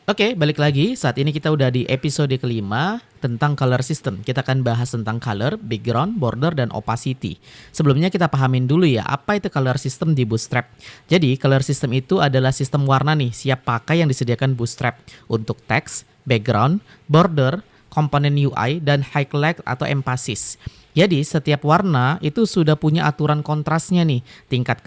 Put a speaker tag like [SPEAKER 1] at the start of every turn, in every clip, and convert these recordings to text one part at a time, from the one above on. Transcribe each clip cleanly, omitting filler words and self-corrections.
[SPEAKER 1] Oke, balik lagi. Saat ini kita udah di episode kelima tentang color system. Kita akan bahas tentang color, background, border, dan opacity. Sebelumnya kita pahamin dulu ya, apa itu color system di Bootstrap. Jadi, color system itu adalah sistem warna nih, siap pakai yang disediakan Bootstrap untuk teks, background, border, komponen UI, dan highlight atau emphasis. Jadi setiap warna itu sudah punya aturan kontrasnya nih, tingkat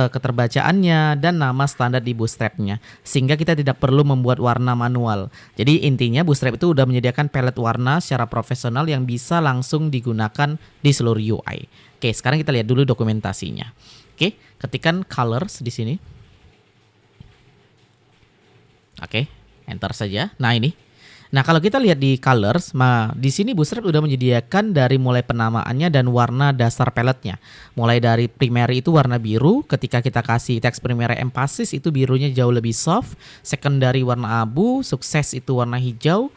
[SPEAKER 1] keterbacaannya dan nama standar di Bootstrap-nya. Sehingga kita tidak perlu membuat warna manual. Jadi intinya Bootstrap itu udah menyediakan palette warna secara profesional yang bisa langsung digunakan di seluruh UI. Oke, sekarang kita lihat dulu dokumentasinya. Oke, ketikkan colors di sini. Oke, enter saja. Nah, ini. Nah, kalau kita lihat di colors, di sini Bootstrap udah menyediakan dari mulai penamaannya dan warna dasar paletnya. Mulai dari primary itu warna biru, ketika kita kasih teks primary emphasis itu birunya jauh lebih soft, secondary warna abu, sukses itu warna hijau,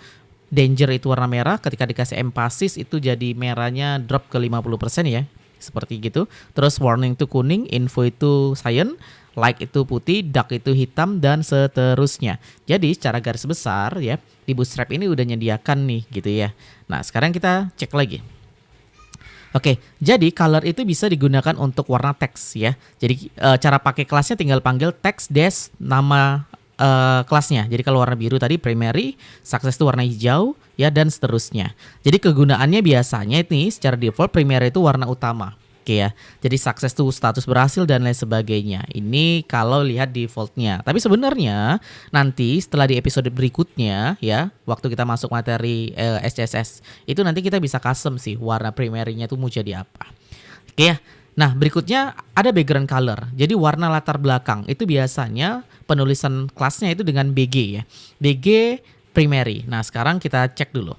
[SPEAKER 1] danger itu warna merah, ketika dikasih emphasis itu jadi merahnya drop ke 50% ya. Seperti gitu. Terus warning itu kuning, info itu cyan, like itu putih, dark itu hitam, dan seterusnya. Jadi secara garis besar ya, di Bootstrap ini udah nyediakan nih gitu ya. Nah, sekarang kita cek lagi. Oke, jadi color itu bisa digunakan untuk warna teks ya. Jadi cara pakai kelasnya tinggal panggil text dash nama kelasnya. Jadi kalau warna biru tadi primary, success itu warna hijau ya, dan seterusnya. Jadi kegunaannya biasanya ini secara default primary itu warna utama. Oke ya, jadi sukses itu status berhasil dan lain sebagainya. Ini kalau lihat defaultnya. Tapi sebenarnya nanti setelah di episode berikutnya ya, waktu kita masuk materi SCSS, itu nanti kita bisa custom sih warna primarynya itu mau jadi apa. Oke ya. Nah, berikutnya ada background color. Jadi warna latar belakang itu biasanya penulisan kelasnya itu dengan BG ya. BG primary. Nah, sekarang kita cek dulu.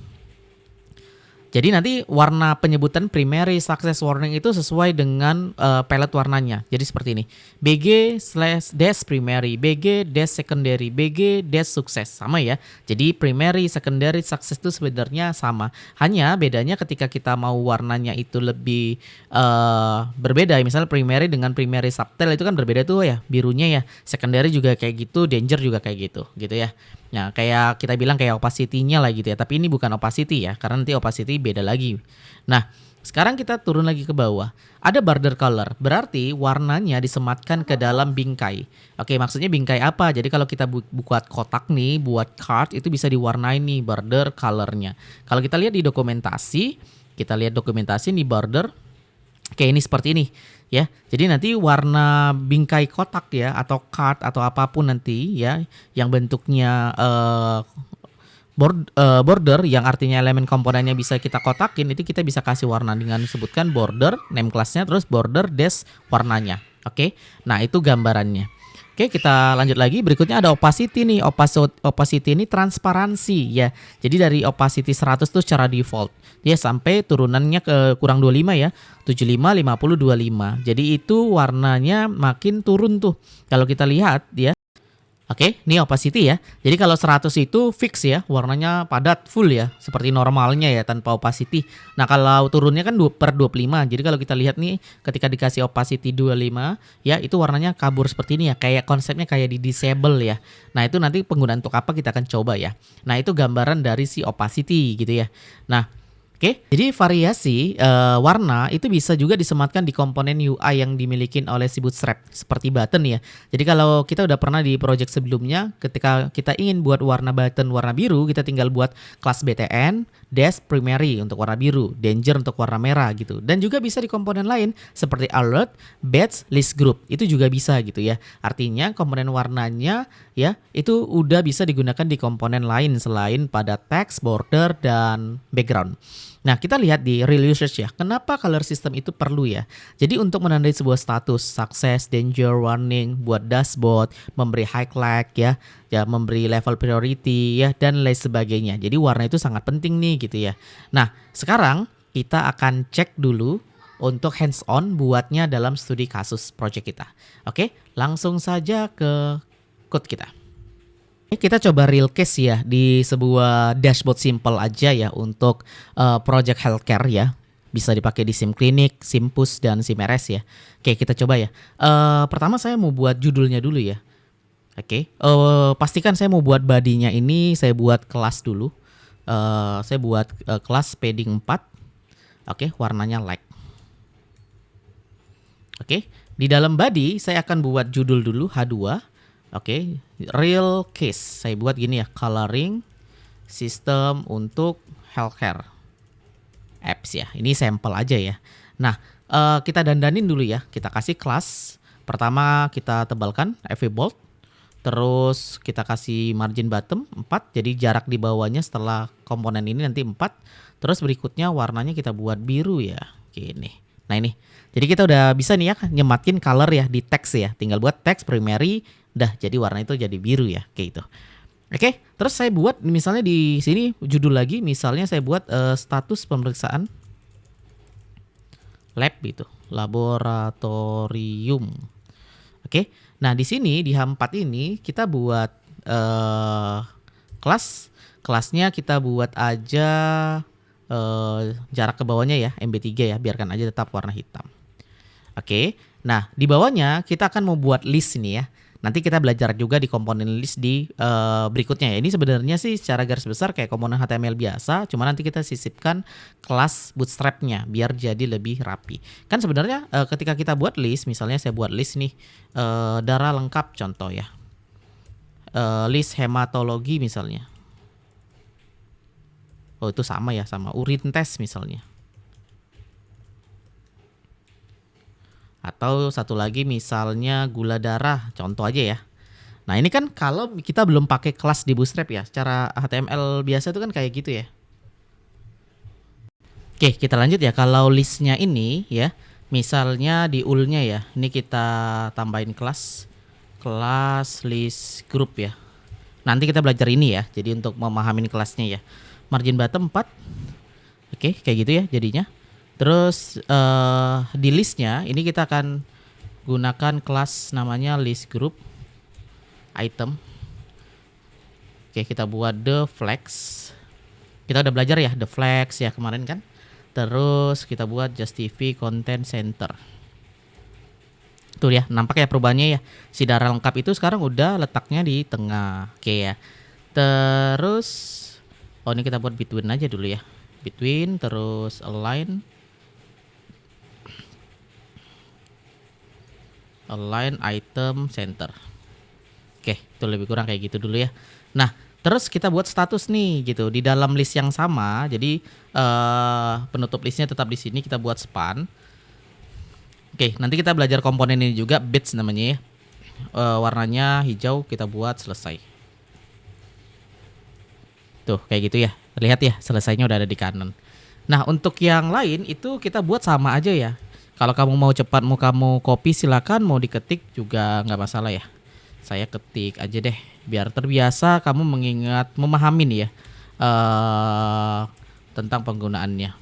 [SPEAKER 1] Jadi nanti warna penyebutan primary success warning itu sesuai dengan palette warnanya. Jadi seperti ini. BG/dash primary, BG/dash secondary, BG/dash sukses. Sama ya. Jadi primary, secondary, success itu sebenarnya sama. Hanya bedanya ketika kita mau warnanya itu lebih berbeda. Misalnya primary dengan primary subtle itu kan berbeda tuh ya. Birunya ya. Secondary juga kayak gitu, danger juga kayak gitu. Gitu ya. Nah, kayak kita bilang kayak opacity-nya lah gitu ya. Tapi ini bukan opacity ya, karena nanti opacity beda lagi. Nah, sekarang kita turun lagi ke bawah. Ada border color, berarti warnanya disematkan ke dalam bingkai. Oke, maksudnya bingkai apa? Jadi kalau kita buat kotak nih, buat card, itu bisa diwarnai nih border colornya. Kalau kita lihat di dokumentasi, nih border, kayak ini seperti ini. Ya, jadi nanti warna bingkai kotak ya atau card atau apapun nanti ya yang bentuknya border yang artinya elemen komponennya bisa kita kotakin, itu kita bisa kasih warna dengan sebutkan border name classnya terus border dash warnanya. Oke, nah itu gambarannya. Oke, kita lanjut lagi. Berikutnya ada opacity nih. Opacity ini transparansi ya. Jadi dari opacity 100 tuh secara default. Ya sampai turunannya ke kurang 25 ya. 75, 50, 25. Jadi itu warnanya makin turun tuh. Kalau kita lihat ya. Oke, ini opacity ya. Jadi kalau 100 itu fix ya, warnanya padat full ya, seperti normalnya ya tanpa opacity. Nah, kalau turunnya kan per 25. Jadi kalau kita lihat nih ketika dikasih opacity 25 ya, itu warnanya kabur seperti ini ya, kayak konsepnya kayak di disable ya. Nah, itu nanti penggunaan untuk apa kita akan coba ya. Nah, itu gambaran dari si opacity gitu ya. Nah, oke, jadi variasi warna itu bisa juga disematkan di komponen UI yang dimiliki oleh si Bootstrap seperti button ya. Jadi kalau kita udah pernah di project sebelumnya, ketika kita ingin buat warna button warna biru, kita tinggal buat kelas BTN, dash primary untuk warna biru, danger untuk warna merah gitu. Dan juga bisa di komponen lain seperti alert, badge, list group. Itu juga bisa gitu ya. Artinya komponen warnanya ya itu udah bisa digunakan di komponen lain selain pada text, border, dan background. Nah, kita lihat di real usage ya. Kenapa color system itu perlu ya? Jadi untuk menandai sebuah status, success, danger, warning, buat dashboard, memberi highlight ya, memberi level priority ya, dan lain sebagainya. Jadi warna itu sangat penting nih gitu ya. Nah, sekarang kita akan cek dulu untuk hands on buatnya dalam studi kasus project kita. Oke, langsung saja ke code kita. Kita coba real case ya di sebuah dashboard simple aja ya untuk project healthcare ya. Bisa dipakai di SIM Clinic, SIMPUS, dan SIMRS ya. Oke, kita coba ya. Pertama saya mau buat judulnya dulu ya. Oke, pastikan saya mau buat bodinya ini saya buat kelas dulu. Saya buat kelas padding 4. Oke, warnanya light. Oke, di dalam body saya akan buat judul dulu H2. Oke, real case. Saya buat gini ya, coloring system untuk healthcare apps ya. Ini sampel aja ya. Nah, kita dandanin dulu ya. Kita kasih kelas. Pertama kita tebalkan FV bold. Terus kita kasih margin bottom 4. Jadi jarak di bawahnya setelah komponen ini nanti 4. Terus berikutnya warnanya kita buat biru ya. Gini. Nah ini. Jadi kita udah bisa nih ya nyematin color ya di teks ya. Tinggal buat teks primary. Dah jadi warna itu jadi biru ya. Kayak gitu. Oke, terus saya buat misalnya di sini judul lagi, misalnya saya buat status pemeriksaan lab gitu, laboratorium. Oke, nah di sini di H4 ini kita buat kelasnya kita buat aja jarak ke bawahnya ya MB3 ya, biarkan aja tetap warna hitam. Oke, nah di bawahnya kita akan membuat list ini ya. Nanti kita belajar juga di komponen list di berikutnya ya. Ini sebenarnya sih secara garis besar kayak komponen HTML biasa, cuma nanti kita sisipkan kelas bootstrapnya biar jadi lebih rapi. Kan sebenarnya ketika kita buat list, misalnya saya buat list nih darah lengkap contoh ya, list hematologi misalnya. Oh itu sama ya, sama urin test misalnya. Atau satu lagi misalnya gula darah, contoh aja ya. Nah ini kan kalau kita belum pakai kelas di Bootstrap ya, secara HTML biasa itu kan kayak gitu ya. Oke kita lanjut ya, kalau listnya ini ya, misalnya di UL-nya ya, ini kita tambahin kelas list group ya. Nanti kita belajar ini ya, jadi untuk memahami kelasnya ya. Margin bottom 4, oke kayak gitu ya jadinya. Terus di listnya ini kita akan gunakan kelas namanya list group item. Oke kita buat the flex. Kita udah belajar ya the flex ya kemarin kan. Terus kita buat justify content center. Tuh ya nampak ya perubahannya ya. Si darah lengkap itu sekarang udah letaknya di tengah. Oke ya. Terus ini kita buat between aja dulu ya. Between terus align item center. Oke, itu lebih kurang kayak gitu dulu ya. Nah, terus kita buat status nih gitu di dalam list yang sama. Jadi penutup listnya tetap di sini kita buat span. Oke, nanti kita belajar komponen ini juga bits namanya ya. Warnanya hijau kita buat selesai. Tuh kayak gitu ya. Lihat ya, selesainya udah ada di kanan. Nah, untuk yang lain itu kita buat sama aja ya. Kalau kamu mau cepat, mau kamu copy silakan, mau diketik juga nggak masalah ya. Saya ketik aja deh, biar terbiasa kamu mengingat, memahami nih ya tentang penggunaannya.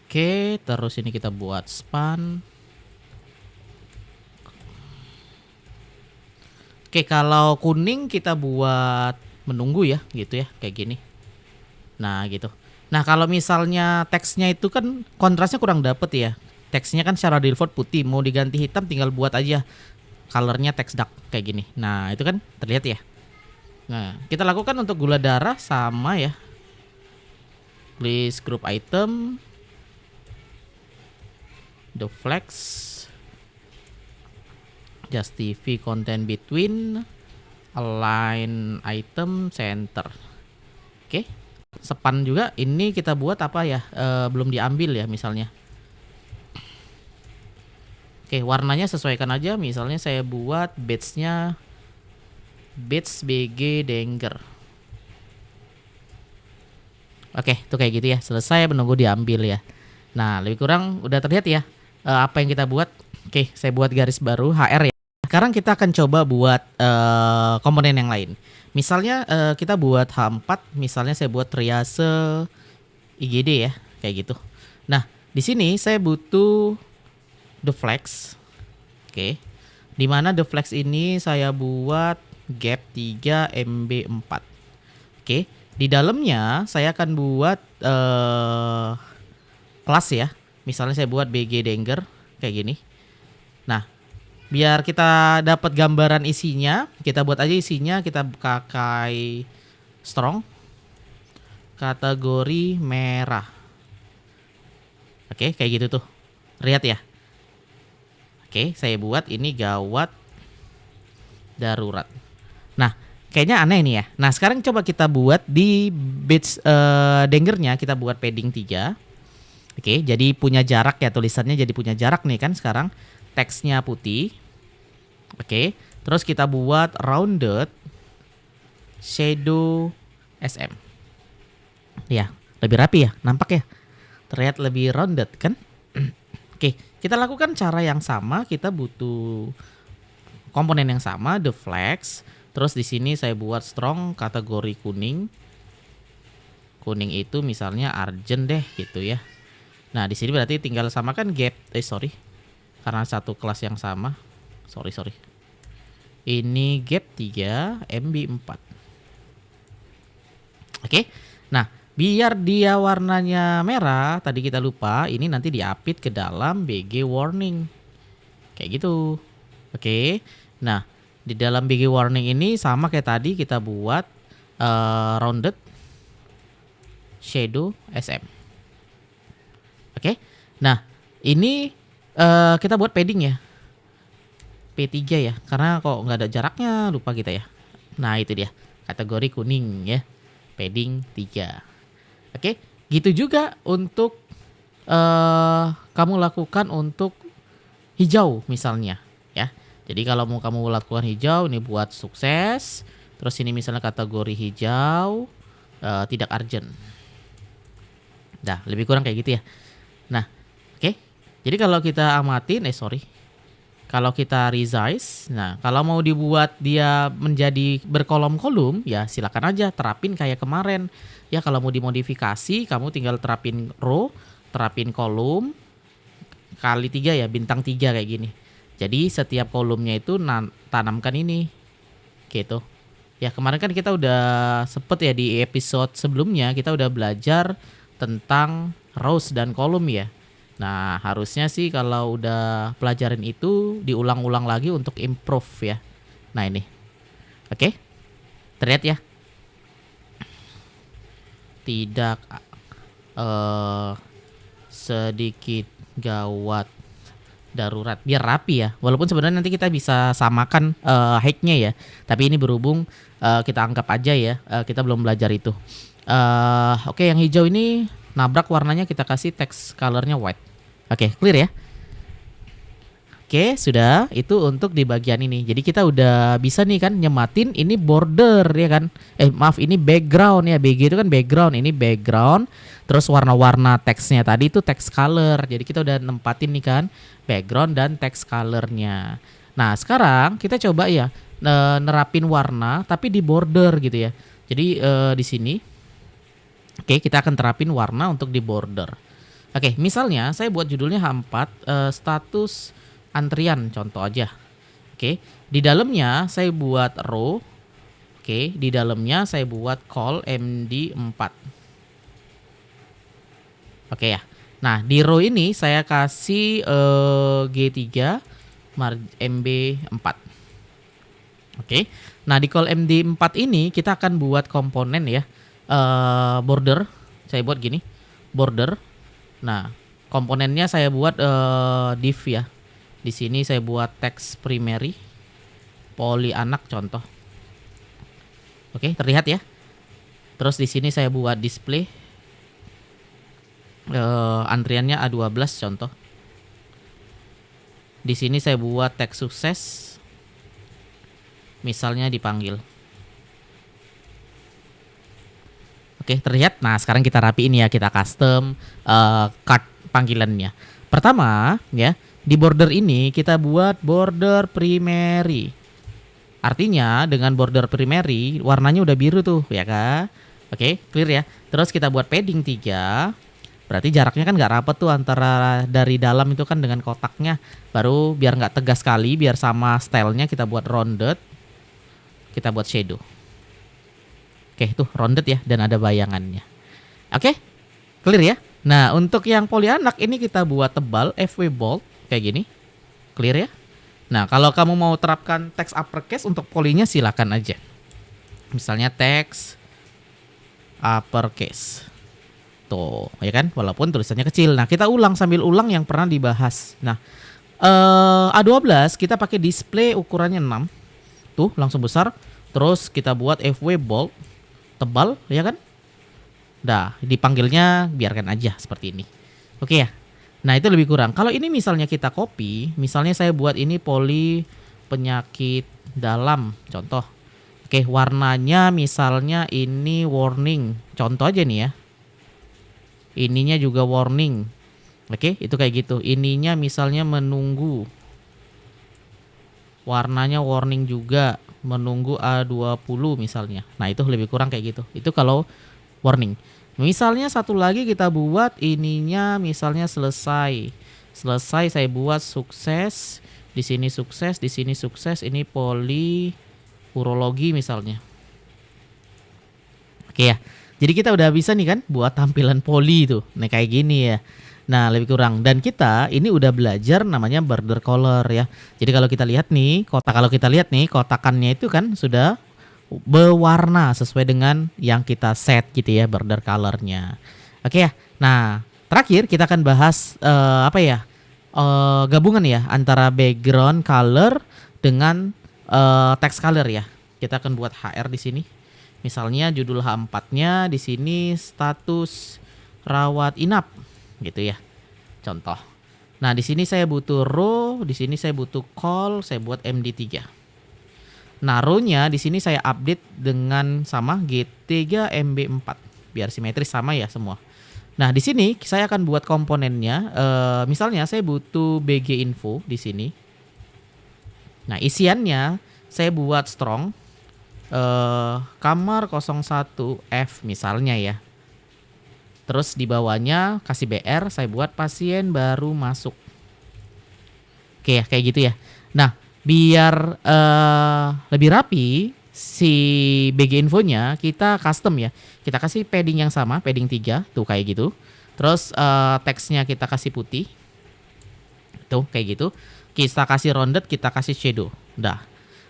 [SPEAKER 1] Oke, terus ini kita buat span. Oke, kalau kuning kita buat menunggu ya, gitu ya, kayak gini. Nah, gitu. Nah, kalau misalnya teksnya itu kan kontrasnya kurang dapet ya. Teksnya kan secara default putih, mau diganti hitam tinggal buat aja colornya teks dark kayak gini. Nah, itu kan terlihat ya. Nah, kita lakukan untuk gula darah sama ya. List group item, the flex, justify content between, align item center. Oke. Span juga ini kita buat apa ya, belum diambil ya misalnya. Oke, warnanya sesuaikan aja, misalnya saya buat batch-nya batch BG Danger. Oke, itu kayak gitu ya, selesai menunggu diambil ya. Nah, lebih kurang udah terlihat ya apa yang kita buat. Oke, saya buat garis baru HR ya. Sekarang kita akan coba buat komponen yang lain. Misalnya kita buat H4, misalnya saya buat triase IGD ya, kayak gitu. Nah, di sini saya butuh the flex. Oke. Di mana the flex ini saya buat gap 3 MB4. Oke. Di dalamnya saya akan buat kelas ya. Misalnya saya buat BG Danger kayak gini. Nah, biar kita dapat gambaran isinya, kita buat aja isinya, kita pakai strong kategori merah. Oke, kayak gitu tuh. Lihat ya. Oke, saya buat ini gawat darurat. Nah, kayaknya aneh nih ya. Nah, sekarang coba kita buat di bits dangernya, kita buat padding 3. Oke, jadi punya jarak ya, tulisannya jadi punya jarak nih kan sekarang. Teksnya putih. Oke, terus kita buat rounded shadow SM. Ya, lebih rapi ya, nampak ya. Terlihat lebih rounded kan? Oke, kita lakukan cara yang sama, kita butuh komponen yang sama, the flex. Terus di sini saya buat strong kategori kuning. Kuning itu misalnya argent deh gitu ya. Nah, di sini berarti tinggal samakan gap, karena satu kelas yang sama. Sorry. Ini gap 3, MB 4. Oke. Nah, biar dia warnanya merah, tadi kita lupa, ini nanti diapit ke dalam BG warning. Kayak gitu. Oke. Nah, di dalam BG warning ini sama kayak tadi kita buat rounded shadow SM. Oke. Nah, ini kita buat padding ya. P3 ya, karena kok nggak ada jaraknya, lupa kita ya. Nah, itu dia. Kategori kuning ya. Padding 3. Oke, gitu juga untuk kamu lakukan untuk hijau misalnya ya. Jadi kalau mau kamu lakukan hijau, ini buat sukses. Terus ini misalnya kategori hijau tidak urgent. Nah, lebih kurang kayak gitu ya. Nah, oke. Jadi kalau kita amatin, kalau kita resize, nah kalau mau dibuat dia menjadi berkolom-kolom, ya silakan aja terapin kayak kemarin. Ya kalau mau dimodifikasi, kamu tinggal terapin row, terapin kolom, kali 3 ya, bintang 3 kayak gini. Jadi setiap kolomnya itu tanamkan ini, gitu. Ya kemarin kan kita udah sempet ya di episode sebelumnya, kita udah belajar tentang rows dan kolom ya. Nah, harusnya sih kalau udah pelajarin itu diulang-ulang lagi untuk improve ya. Nah, ini. Oke. Terlihat ya? Tidak sedikit gawat darurat. Biar rapi ya. Walaupun sebenarnya nanti kita bisa samakan height-nya ya. Tapi ini berhubung kita anggap aja ya, kita belum belajar itu. Oke, yang hijau ini nabrak warnanya, kita kasih text colornya white. Oke, clear ya. Oke, sudah. Itu untuk di bagian ini. Jadi kita udah bisa nih kan nyematin ini border ya kan. Maaf, ini background ya. BG itu kan background, ini background. Terus warna-warna teksnya tadi itu text color. Jadi kita udah nempatin nih kan background dan text colornya. Nah, sekarang kita coba ya nerapin warna tapi di border gitu ya. Jadi di sini oke, kita akan terapin warna untuk di border. Oke, misalnya saya buat judulnya H4 status antrian contoh aja. Oke, di dalamnya saya buat row. Oke, di dalamnya saya buat call MD4. Oke ya. Nah, di row ini saya kasih G3 MB4. Oke. Nah, di call MD4 ini kita akan buat komponen ya. Border. Saya buat gini. Border. Nah, komponennya saya buat div ya. Di sini saya buat text primary, poly anak contoh. Oke, terlihat ya. Terus di sini saya buat display, antriannya A12 contoh. Di sini saya buat teks sukses, misalnya dipanggil. Oke, terlihat. Nah, sekarang kita rapiin ya, kita custom card panggilannya. Pertama ya, di border ini kita buat border primary. Artinya dengan border primary warnanya udah biru tuh ya kan. Oke, clear ya. Terus kita buat padding 3. Berarti jaraknya kan nggak rapet tuh antara dari dalam itu kan dengan kotaknya. Baru biar nggak tegas sekali, biar sama stylenya kita buat rounded. Kita buat shadow. Oke, tuh rounded ya dan ada bayangannya. Oke, clear ya. Nah, untuk yang polyanak ini kita buat tebal FW bold kayak gini. Clear ya? Nah, kalau kamu mau terapkan teks uppercase untuk polinya silakan aja. Misalnya teks uppercase. Tuh, ya kan? Walaupun tulisannya kecil. Nah, kita ulang sambil ulang yang pernah dibahas. Nah, A12 kita pakai display ukurannya 6. Tuh, langsung besar. Terus kita buat FW bold tebal, ya kan? Dah, dipanggilnya biarkan aja seperti ini. Oke ya. Nah, itu lebih kurang. Kalau ini misalnya kita copy, misalnya saya buat ini poli penyakit dalam, contoh. Oke, warnanya misalnya ini warning. Contoh aja nih ya. Ininya juga warning. Oke, itu kayak gitu. Ininya misalnya menunggu. Warnanya warning juga. Menunggu A20 misalnya. Nah, itu lebih kurang kayak gitu. Itu kalau warning. Misalnya satu lagi kita buat ininya misalnya selesai. Selesai saya buat sukses. Di sini sukses, di sini sukses. Ini poli urologi misalnya. Oke ya. Jadi kita udah bisa nih kan buat tampilan poli itu. Nah, kayak gini ya. Nah, lebih kurang. Dan kita ini udah belajar namanya border color ya. Jadi kalau kita lihat nih, kotakannya itu kan sudah berwarna sesuai dengan yang kita set gitu ya border colornya. Oke ya. Nah, terakhir kita akan bahas gabungan ya antara background color dengan text color ya. Kita akan buat HR di sini. Misalnya judul H4-nya di sini status rawat inap gitu ya. Contoh. Nah, di sini saya butuh row, di sini saya butuh call, saya buat MD3. Naruhnya di sini saya update dengan sama G3 MB4 biar simetris sama ya semua. Nah, di sini saya akan buat komponennya. Misalnya saya butuh BG info di sini. Nah, isiannya saya buat strong kamar 01F misalnya ya. Terus di bawahnya kasih BR, saya buat pasien baru masuk. Oke ya, kayak gitu ya. Nah, biar lebih rapi si BG infonya kita custom ya. Kita kasih padding yang sama, padding 3 tuh kayak gitu. Terus teksnya kita kasih putih. Tuh kayak gitu. Kita kasih rounded, kita kasih shadow. Dah.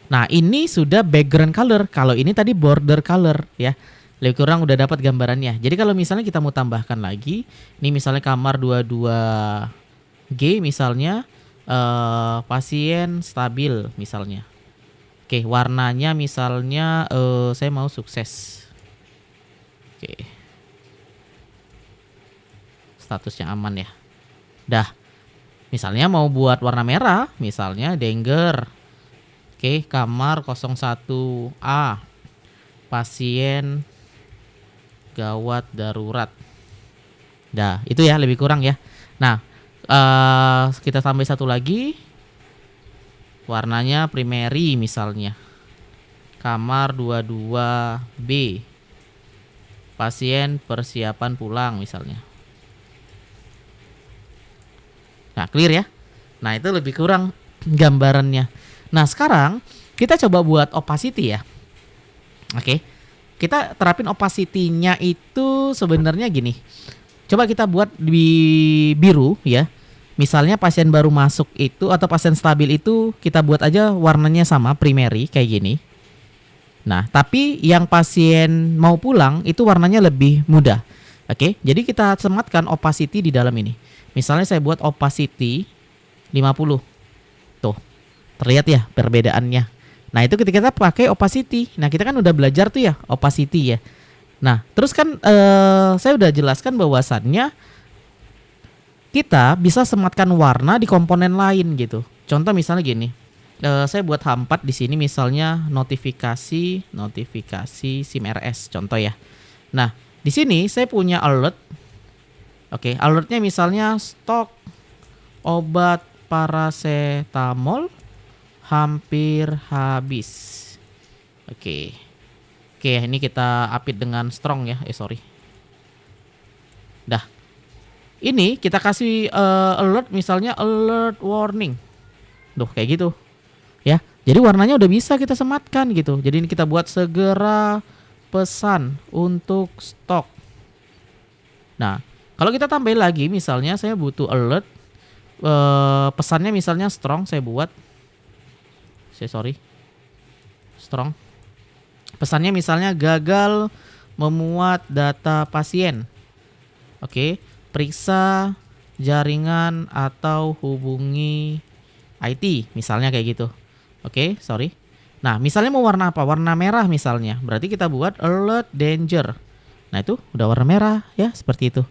[SPEAKER 1] Nah, ini sudah background color. Kalau ini tadi border color ya. Lebih kurang udah dapat gambarannya. Jadi kalau misalnya kita mau tambahkan lagi, ini misalnya kamar 22G misalnya pasien stabil misalnya. Oke, warnanya misalnya saya mau sukses. Oke. Statusnya aman ya. Dah. Misalnya mau buat warna merah, misalnya danger. Oke, kamar 01A. Pasien gawat darurat. Dah, itu ya lebih kurang ya. Nah, kita tambah satu lagi. Warnanya primary misalnya. Kamar 22B. Pasien persiapan pulang misalnya. Nah, clear ya. Nah, itu lebih kurang gambarannya. Nah, sekarang kita coba buat opacity ya. Oke. Kita terapin opacity-nya itu sebenarnya gini. Coba kita buat di biru ya. Misalnya pasien baru masuk itu atau pasien stabil itu kita buat aja warnanya sama primary kayak gini. Nah, tapi yang pasien mau pulang itu warnanya lebih mudah. Oke, jadi kita sematkan opacity di dalam ini. Misalnya saya buat opacity 50. Tuh, terlihat ya perbedaannya. Nah, itu ketika kita pakai opacity. Nah, kita kan udah belajar tuh ya opacity ya. Nah, terus kan saya udah jelaskan bahwasannya kita bisa sematkan warna di komponen lain gitu. Contoh misalnya gini. Saya buat H4 di sini misalnya notifikasi SIM RS contoh ya. Nah, di sini saya punya alert. Oke, alertnya misalnya stok obat paracetamol hampir habis. Oke. Oke, ini kita update dengan strong ya. Sorry. Dah. Ini kita kasih alert misalnya alert warning. Duh, kayak gitu. Ya. Jadi warnanya udah bisa kita sematkan gitu. Jadi ini kita buat segera pesan untuk stok. Nah, Kalau kita tambahin lagi, misalnya saya butuh alert, pesannya misalnya strong, strong. Pesannya misalnya gagal memuat data pasien. Oke, periksa jaringan atau hubungi IT, misalnya kayak gitu. Oke, sorry. Nah, misalnya mau warna apa? Warna merah misalnya. Berarti kita buat alert danger. Nah, itu udah warna merah ya, seperti itu.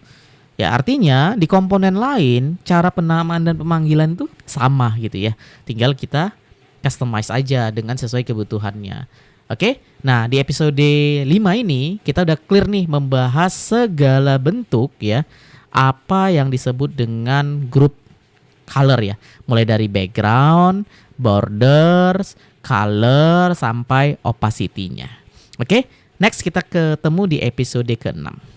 [SPEAKER 1] Ya, artinya di komponen lain cara penamaan dan pemanggilan itu sama gitu ya. Tinggal kita customize aja dengan sesuai kebutuhannya. Oke. Nah, di episode 5 ini kita udah clear nih membahas segala bentuk ya apa yang disebut dengan grup color ya. Mulai dari background, borders, color sampai opacity-nya. Oke. Next kita ketemu di episode ke-6.